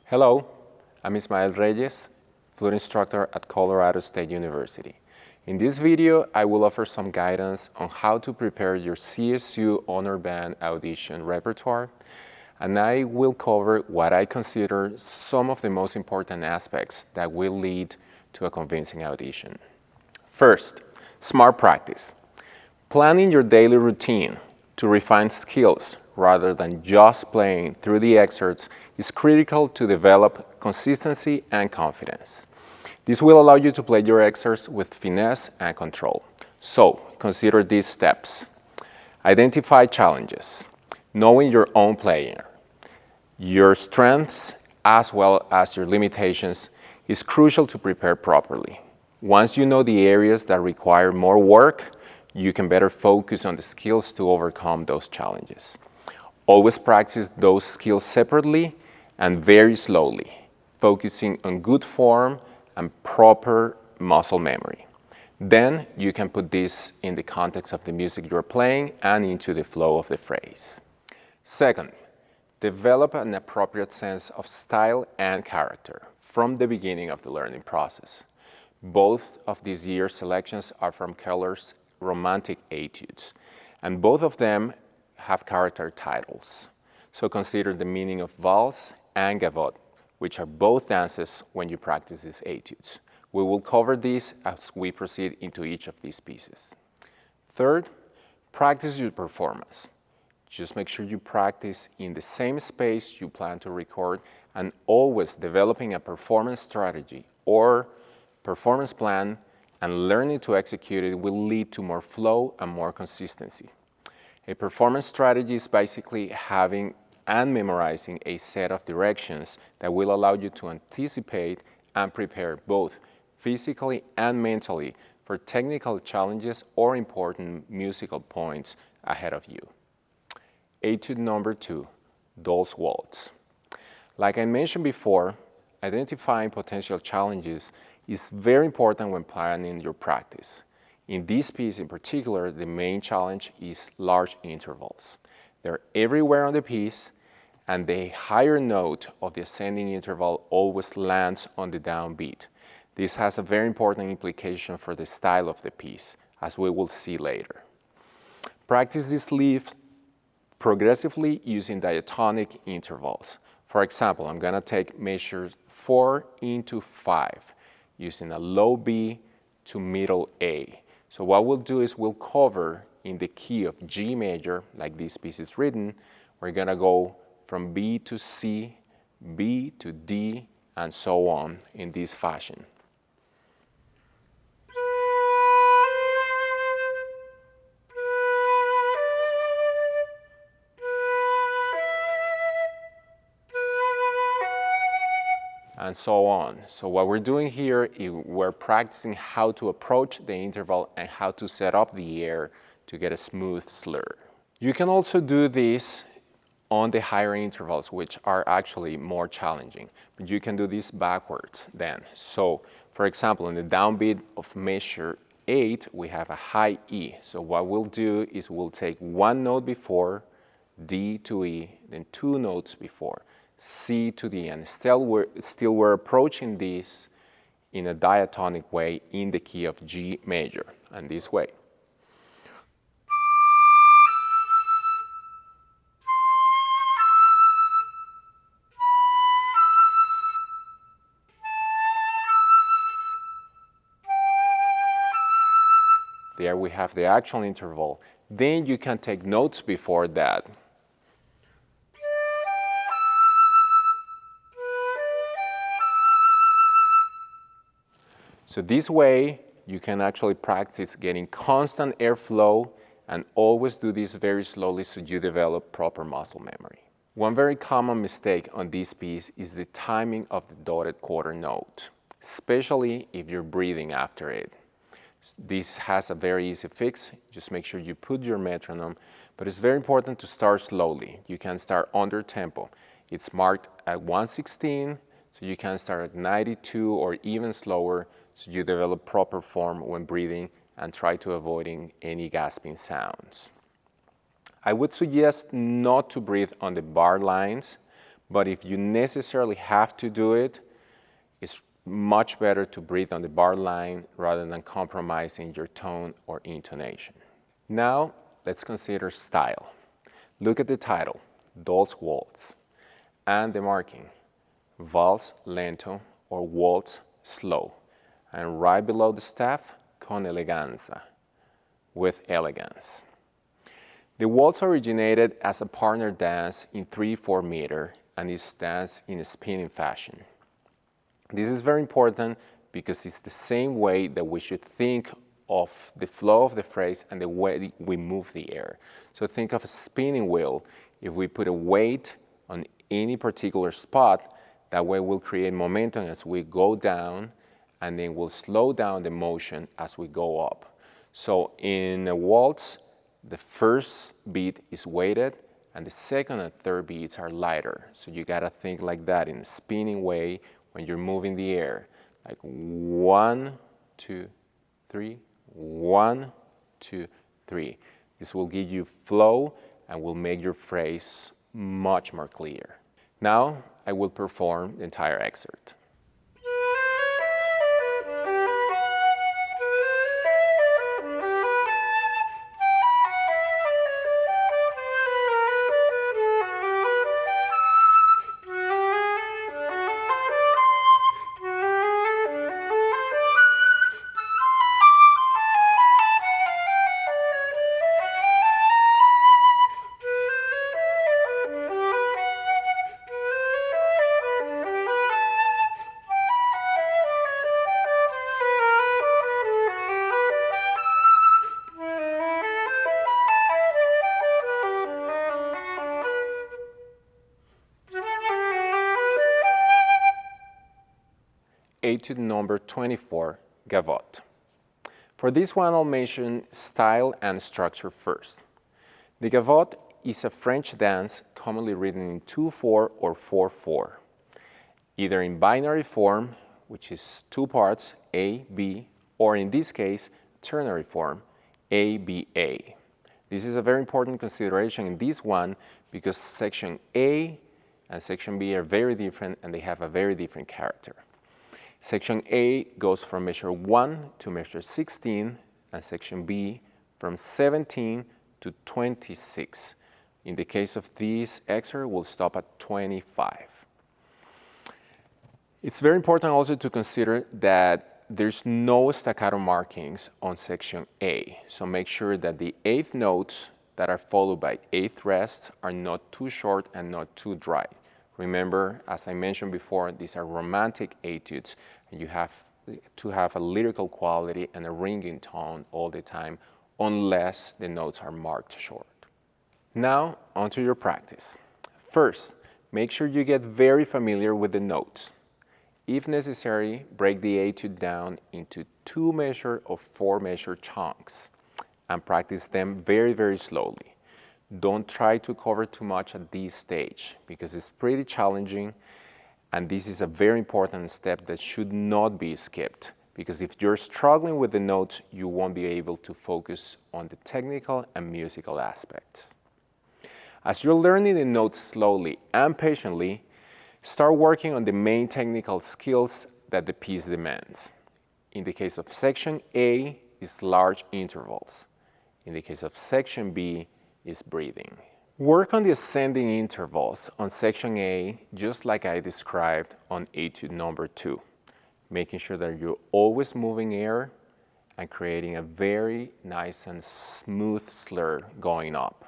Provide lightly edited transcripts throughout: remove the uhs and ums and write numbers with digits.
Hello, I'm Ysmael Reyes, flute instructor at Colorado State University. In this video, I will offer some guidance on how to prepare your CSU honor band audition repertoire, and I will cover what I consider some of the most important aspects that will lead to a convincing audition. First, smart practice. Planning your daily routine to refine skills rather than just playing through the excerpts is critical to develop consistency and confidence. This will allow you to play your excerpts with finesse and control. So, consider these steps. Identify challenges. Knowing your own playing, your strengths as well as your limitations is crucial to prepare properly. Once you know the areas that require more work, you can better focus on the skills to overcome those challenges. Always practice those skills separately and very slowly, focusing on good form and proper muscle memory. Then you can put this in the context of the music you're playing and into the flow of the phrase. Second, develop an appropriate sense of style and character from the beginning of the learning process. Both of these year's selections are from Keller's Romantic Etudes, and both of them have character titles. So consider the meaning of valse and gavotte, which are both dances when you practice these etudes. We will cover these as we proceed into each of these pieces. Third, practice your performance. Just make sure you practice in the same space you plan to record, and always developing a performance strategy or performance plan and learning to execute it will lead to more flow and more consistency. A performance strategy is basically having and memorizing a set of directions that will allow you to anticipate and prepare both physically and mentally for technical challenges or important musical points ahead of you. Etude number 2, Doll's Waltz. Like I mentioned before, identifying potential challenges is very important when planning your practice. In this piece in particular, the main challenge is large intervals. They're everywhere on the piece, and the higher note of the ascending interval always lands on the downbeat. This has a very important implication for the style of the piece, as we will see later. Practice this lift progressively using diatonic intervals. For example, I'm going to take measures 4 into 5, using a low B to middle A. So what we'll do is we'll cover in the key of G major, like this piece is written. We're going to go from B to C, B to D, and so on in this fashion. And so on. So what we're doing here is we're practicing how to approach the interval and how to set up the air to get a smooth slur. You can also do this on the higher intervals, which are actually more challenging, but you can do this backwards then. So for example, in the downbeat of measure 8, we have a high E. So what we'll do is we'll take one note before, D to E, then 2 notes before, C to D, and still we're approaching this in a diatonic way in the key of G major, and this way. There we have the actual interval. Then you can take notes before that. So this way, you can actually practice getting constant airflow and always do this very slowly so you develop proper muscle memory. One very common mistake on this piece is the timing of the dotted quarter note, especially if you're breathing after it. This has a very easy fix. Just make sure you put your metronome, but it's very important to start slowly. You can start under tempo. It's marked at 116, so you can start at 92 or even slower, so you develop proper form when breathing and try to avoiding any gasping sounds. I would suggest not to breathe on the bar lines, But if you necessarily have to do it, it's much better to breathe on the bar line rather than compromising your tone or intonation. Now, let's consider style. Look at the title, Dolce Waltz, and the marking, Vals Lento or Waltz Slow, and right below the staff, Con Eleganza, with elegance. The waltz originated as a partner dance in 3/4 meter and is danced in a spinning fashion. This is very important because it's the same way that we should think of the flow of the phrase and the way we move the air. So think of a spinning wheel. If we put a weight on any particular spot, that way we'll create momentum as we go down, and then we'll slow down the motion as we go up. So in a waltz, the first beat is weighted, and the second and third beats are lighter. So you gotta think like that in a spinning way when you're moving the air. Like 1, 2, 3, 1, 2, 3. This will give you flow and will make your phrase much more clear. Now I will perform the entire excerpt. Etude number 24, Gavotte. For this one, I'll mention style and structure first. The Gavotte is a French dance commonly written in 2/4 or 4/4, either in binary form, which is two parts, A, B, or in this case, ternary form, A, B, A. This is a very important consideration in this one because section A and section B are very different and they have a very different character. Section A goes from measure 1 to measure 16, and section B from 17 to 26. In the case of this excerpt, we'll stop at 25. It's very important also to consider that there's no staccato markings on section A, so make sure that the eighth notes that are followed by eighth rests are not too short and not too dry. Remember, as I mentioned before, these are romantic etudes, and you have to have a lyrical quality and a ringing tone all the time, unless the notes are marked short. Now, onto your practice. First, make sure you get very familiar with the notes. If necessary, break the etude down into 2-measure or 4-measure chunks and practice them very, very slowly. Don't try to cover too much at this stage because it's pretty challenging, and this is a very important step that should not be skipped, because if you're struggling with the notes, you won't be able to focus on the technical and musical aspects. As you're learning the notes slowly and patiently, start working on the main technical skills that the piece demands. In the case of section A, is large intervals. In the case of section B, is breathing. Work on the ascending intervals on section A, just like I described on etude number 2, making sure that you're always moving air and creating a very nice and smooth slur going up.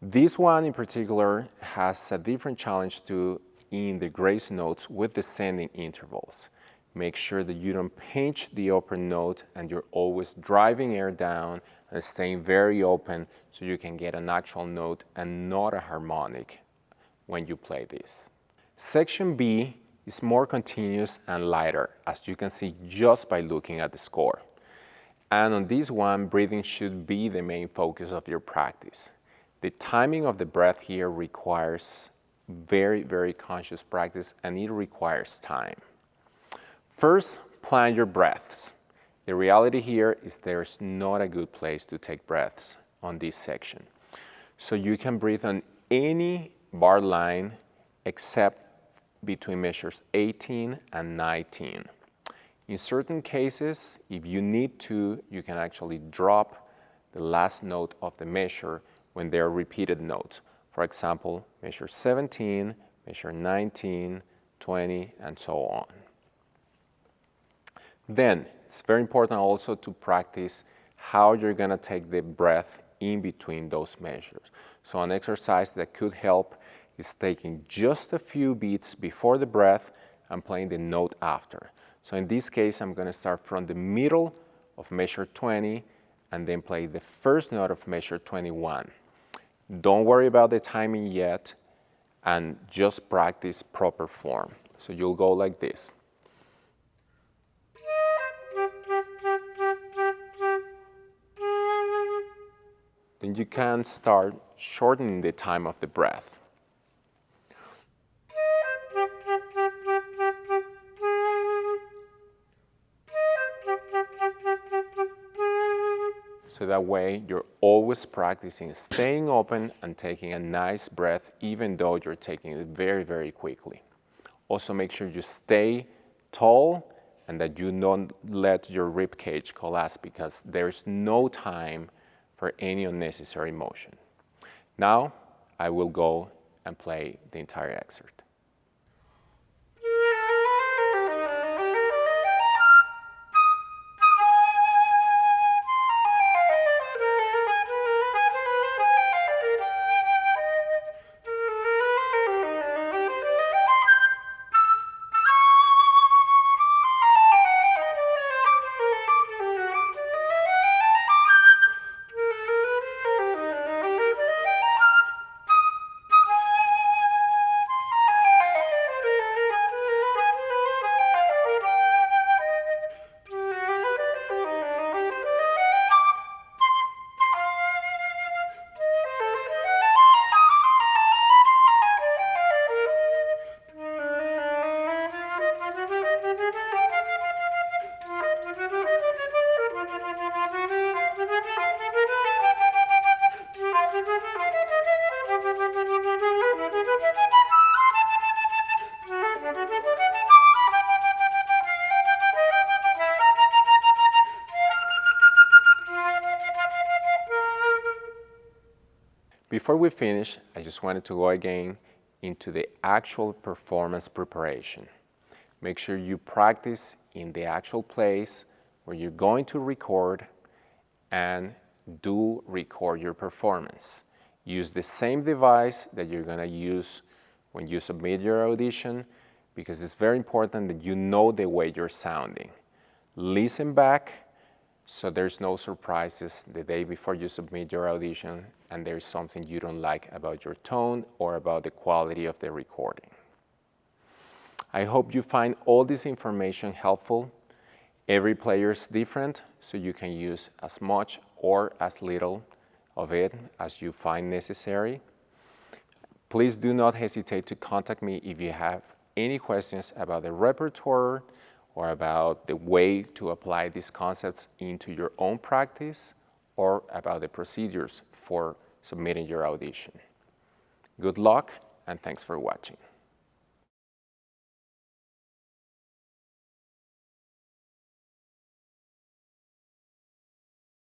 This one in particular has a different challenge to in the grace notes with descending intervals. Make sure that you don't pinch the upper note and you're always driving air down and staying very open so you can get an actual note and not a harmonic when you play this. Section B is more continuous and lighter, as you can see just by looking at the score. And on this one, breathing should be the main focus of your practice. The timing of the breath here requires very, very conscious practice, and it requires time. First, plan your breaths. The reality here is there's not a good place to take breaths on this section. So you can breathe on any bar line, except between measures 18 and 19. In certain cases, if you need to, you can actually drop the last note of the measure when they are repeated notes. For example, measure 17, measure 19, 20, and so on. Then, it's very important also to practice how you're going to take the breath in between those measures. So an exercise that could help is taking just a few beats before the breath and playing the note after. So in this case, I'm going to start from the middle of measure 20 and then play the first note of measure 21. Don't worry about the timing yet, and just practice proper form. So you'll go like this. Then you can start shortening the time of the breath. So that way you're always practicing staying open and taking a nice breath even though you're taking it very, very quickly. Also make sure you stay tall and that you don't let your rib cage collapse because there's no time for any unnecessary motion. Now I will go and play the entire excerpt. Before we finish, I just wanted to go again into the actual performance preparation. Make sure you practice in the actual place where you're going to record and do record your performance. Use the same device that you're going to use when you submit your audition because it's very important that you know the way you're sounding. Listen back so there's no surprises the day before you submit your audition and there's something you don't like about your tone or about the quality of the recording. I hope you find all this information helpful. Every player is different, so you can use as much or as little of it as you find necessary. Please do not hesitate to contact me if you have any questions about the repertoire or about the way to apply these concepts into your own practice or about the procedures for submitting your audition. Good luck and thanks for watching.